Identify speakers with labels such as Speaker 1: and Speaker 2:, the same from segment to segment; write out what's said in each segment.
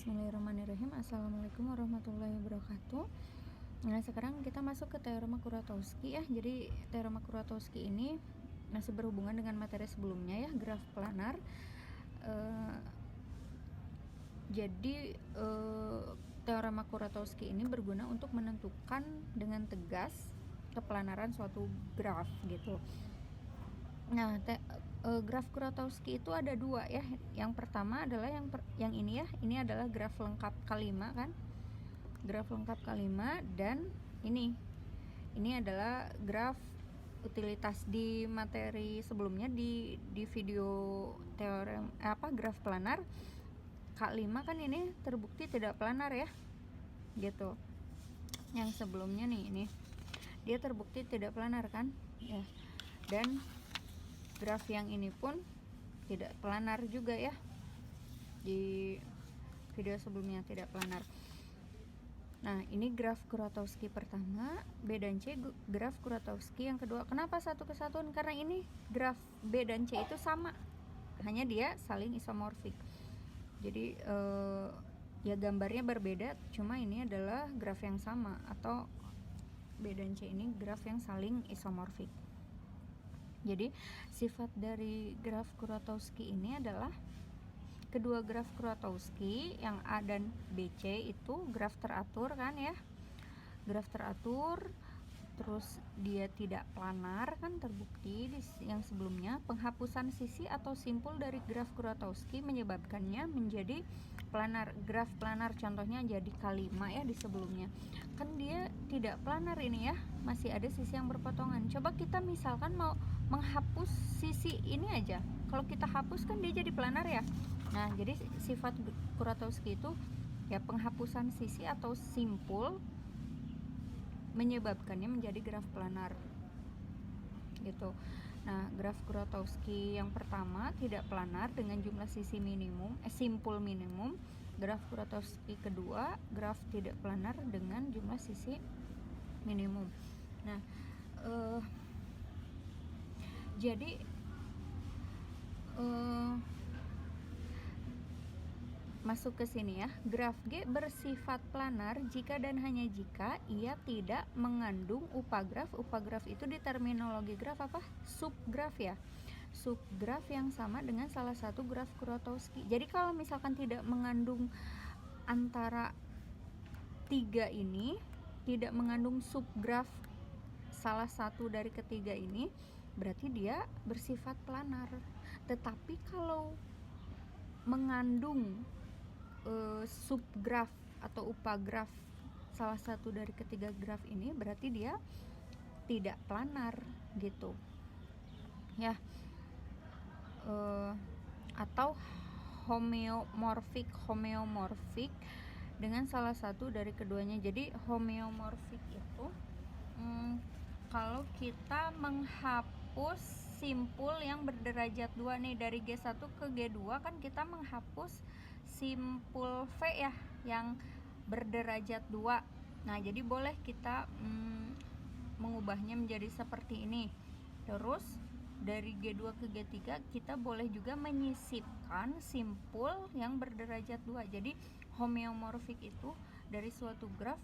Speaker 1: Bismillahirrahmanirrahim. Assalamualaikum warahmatullahi wabarakatuh. Nah, sekarang kita masuk ke teorema Kuratowski ya. Jadi teorema Kuratowski ini masih berhubungan dengan materi sebelumnya ya, graf planar. Teorema Kuratowski ini berguna untuk menentukan dengan tegas keplanaran suatu graf gitu. Nah, graf Kuratowski itu ada dua ya. Yang pertama adalah yang ini ya. Ini adalah graf lengkap K5 kan. Graf lengkap K5 dan ini adalah graf utilitas. Di materi sebelumnya di video teorem graf planar K5 kan ini terbukti tidak planar ya. Gitu. Yang sebelumnya nih ini dia terbukti tidak planar kan? Ya. Dan graf yang ini pun tidak planar juga ya. Di video sebelumnya tidak planar. Nah, ini graf Kuratowski pertama, B dan C graf Kuratowski yang kedua. Kenapa satu kesatuan? Karena ini graf B dan C itu sama, hanya dia saling isomorfik. Jadi ya gambarnya berbeda, cuma ini adalah graf yang sama, atau B dan C ini graf yang saling isomorfik. Jadi sifat dari graf Kuratowski ini adalah kedua graf Kuratowski yang A dan BC itu graf teratur kan ya, graf teratur, terus dia tidak planar kan, terbukti di yang sebelumnya. Penghapusan sisi atau simpul dari graf Kuratowski menyebabkannya menjadi planar. Graf planar contohnya jadi K5 ya di sebelumnya. Kan dia tidak planar ini ya, masih ada sisi yang berpotongan. Coba kita misalkan mau menghapus sisi ini aja. Kalau kita hapus kan dia jadi planar ya. Nah, jadi sifat Kuratowski itu ya penghapusan sisi atau simpul menyebabkannya menjadi graf planar gitu. Nah, graf Kuratowski yang pertama tidak planar dengan jumlah sisi minimum, simpul minimum. Graf Kuratowski kedua graf tidak planar dengan jumlah sisi minimum. Nah, jadi masuk ke sini ya. Graf G bersifat planar jika dan hanya jika ia tidak mengandung upagraf. Upagraf itu di terminologi graf apa? Subgraf ya. Subgraf yang sama dengan salah satu graf Kuratowski. Jadi kalau misalkan tidak mengandung antara tiga ini, tidak mengandung subgraf salah satu dari ketiga ini, berarti dia bersifat planar. Tetapi kalau mengandung subgraf atau upagraf salah satu dari ketiga graf ini, berarti dia tidak planar gitu ya. Atau homeomorfik dengan salah satu dari keduanya. Jadi homeomorfik itu kalau kita menghapus simpul yang berderajat 2 nih, dari G1 ke G2 kan kita menghapus simpul V ya yang berderajat 2. Nah, jadi boleh kita mengubahnya menjadi seperti ini. Terus dari G2 ke G3 kita boleh juga menyisipkan simpul yang berderajat 2. Jadi homeomorfik itu dari suatu graf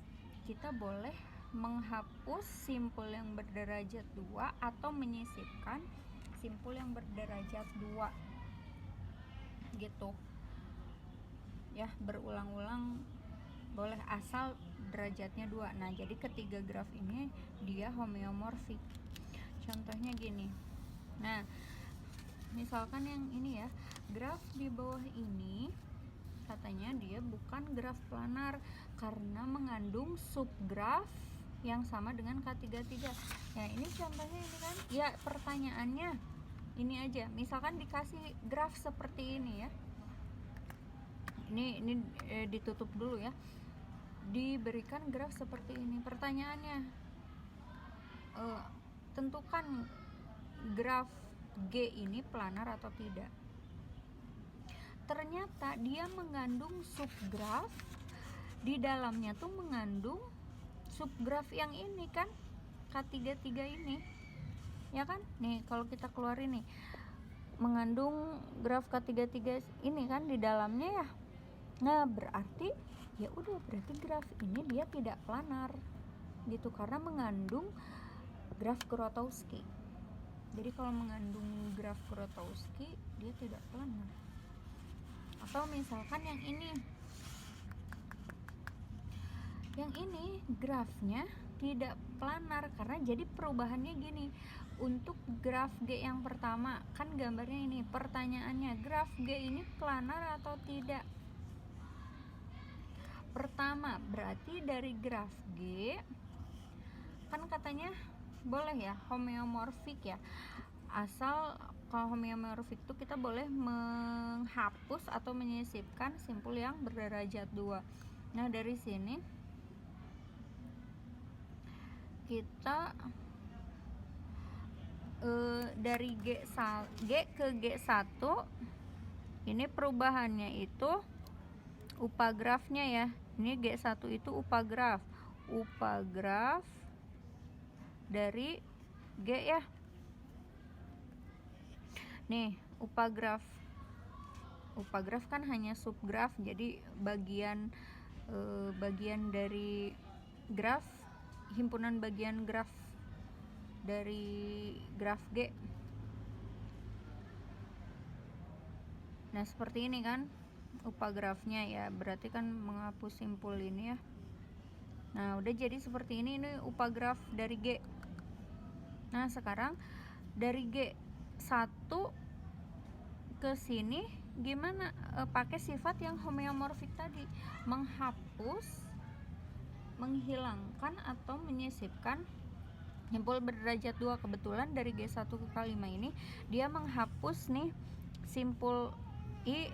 Speaker 1: kita boleh menghapus simpul yang berderajat 2 atau menyisipkan simpul yang berderajat 2 gitu ya, berulang-ulang boleh asal derajatnya 2. Nah, jadi ketiga graf ini dia homeomorfik. Contohnya gini. Nah, misalkan yang ini ya, graf di bawah ini katanya dia bukan graf planar karena mengandung subgraf yang sama dengan K33. Ya, ini contohnya ini kan. Ya, pertanyaannya ini aja. Misalkan dikasih graf seperti ini ya. Ini ditutup dulu ya. Diberikan graf seperti ini. Pertanyaannya, tentukan graf G ini planar atau tidak. Ternyata dia mengandung subgraf, di dalamnya tuh mengandung subgraf yang ini kan, K33 ini ya kan. Nih kalau kita keluarin nih, mengandung graf K33 ini kan di dalamnya ya. Nah, berarti ya udah, berarti graf ini dia tidak planar gitu, karena mengandung graf Kuratowski. Jadi kalau mengandung graf Kuratowski dia tidak planar. Atau misalkan yang ini grafnya tidak planar, karena jadi perubahannya gini. Untuk graf G yang pertama, kan gambarnya ini, pertanyaannya graf G ini planar atau tidak? Pertama, berarti dari graf G kan katanya boleh ya homeomorfik ya, asal kalau homeomorfik itu kita boleh menghapus atau menyisipkan simpul yang berderajat 2. Nah, dari sini kita dari G ke G1 ini perubahannya itu upagrafnya ya. Ini G1 itu upagraf dari G ya. Nih, upagraf kan hanya subgraf, jadi bagian dari graf, himpunan bagian graf dari graf G. Nah, seperti ini kan upagrafnya ya, berarti kan menghapus simpul ini ya. Nah, udah jadi seperti ini upagraf dari G. Nah, sekarang dari G1 ke sini gimana? Pakai sifat yang homeomorfik tadi, menghapus, menghilangkan atau menyisipkan simpul berderajat 2. Kebetulan dari G1 ke K5 ini dia menghapus nih simpul I,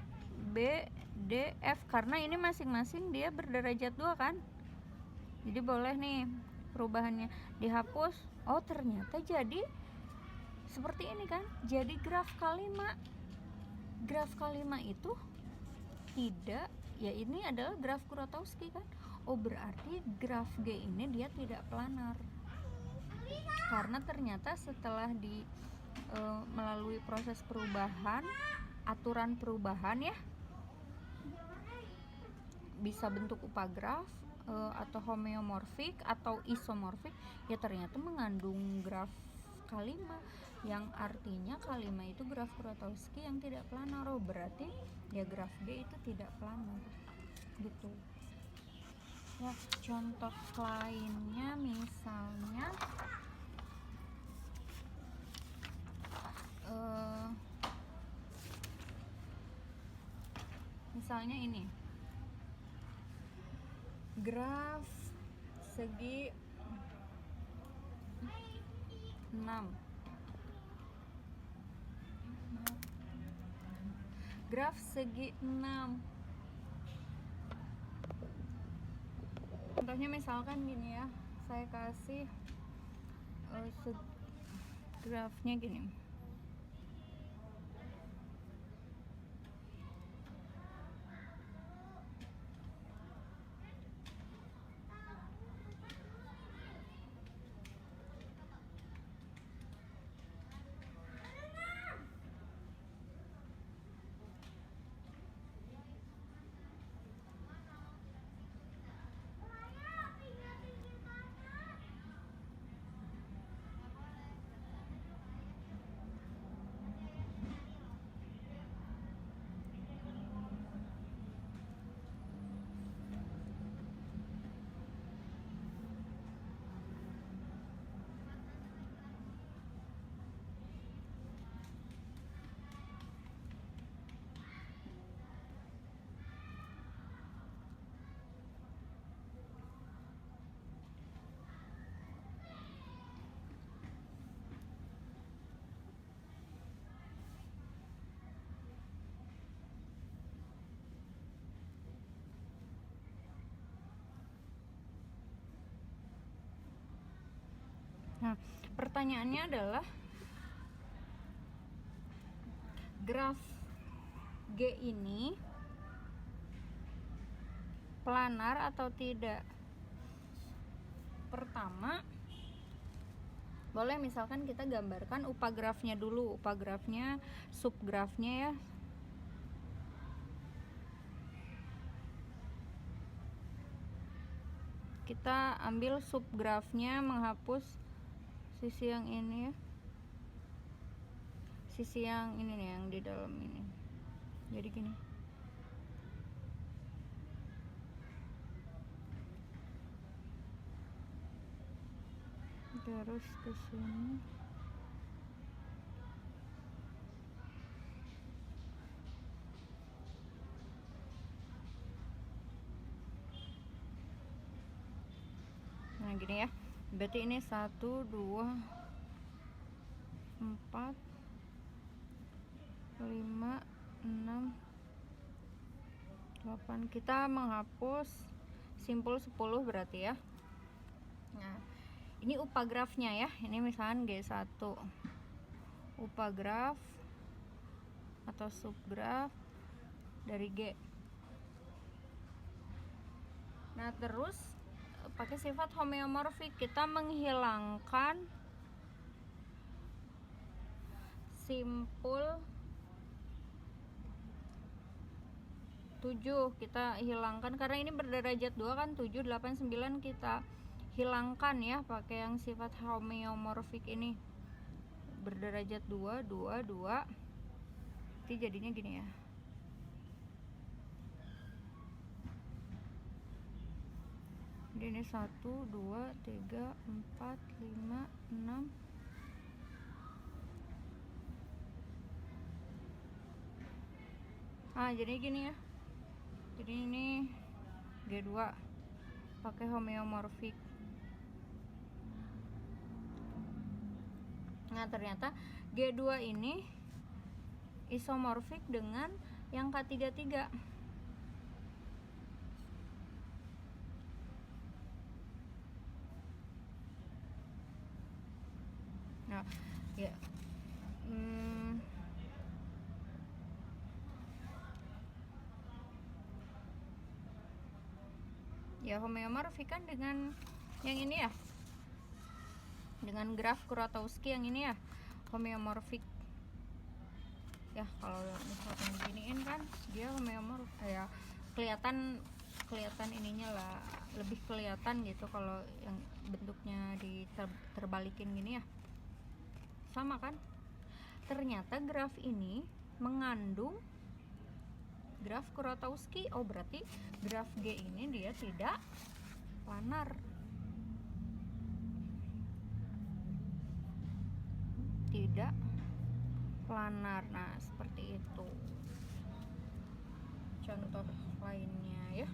Speaker 1: B, D, F, karena ini masing-masing dia berderajat 2 kan. Jadi boleh nih perubahannya dihapus. Oh, ternyata jadi seperti ini kan. Jadi graf K5 itu tidak, ya ini adalah graf Kuratowski kan. Oh, berarti graf G ini dia tidak planar, karena ternyata setelah melalui proses perubahan, aturan perubahan ya, bisa bentuk upagraf atau homeomorfik atau isomorfik, ya ternyata mengandung graf K5, yang artinya K5 itu graf Kuratowski yang tidak planar. Oh, berarti ya graf G itu tidak planar gitu ya. Contoh lainnya misalnya misalnya ini graf segi 6, graf segi 6. Contohnya misalkan gini ya, saya kasih grafnya gini. Nah, pertanyaannya adalah graf G ini planar atau tidak. Pertama, boleh misalkan kita gambarkan upagrafnya dulu, upagrafnya, subgrafnya ya. kita ambil subgrafnya, menghapus sisi yang ini ya, sisi yang ini nih, yang di dalam ini. Jadi gini, terus ke sini. Nah gini ya, berarti ini 1 2 4 5 6 8. Kita menghapus simpul 10 berarti ya. Nah ini upagrafnya ya, ini misalkan G1 upagraf atau subgraf dari G. Nah terus pakai sifat homeomorfik kita menghilangkan simpul 7, kita hilangkan karena ini berderajat 2 kan, 7 8 9 kita hilangkan ya pakai yang sifat homeomorfik ini, berderajat 2 2 2. Jadi jadinya gini ya. Jadi ini 1 2 3 4 5 6. Jadi gini ya. Jadi ini G2 pakai homeomorfik. Nah ternyata G2 ini isomorfik dengan yang K33. Nah ya, ya homeomorfik kan dengan yang ini ya, dengan graf Kuratowski yang ini ya, homeomorfik ya. Kalau misalkan beginiin kan dia homeomorfik ya, kelihatan ininya lah, lebih kelihatan gitu kalau yang bentuknya terbalikin gini ya. Sama kan, ternyata graf ini mengandung graf Kuratowski. Oh berarti graf G ini dia tidak planar, tidak planar. Nah seperti itu contoh lainnya ya.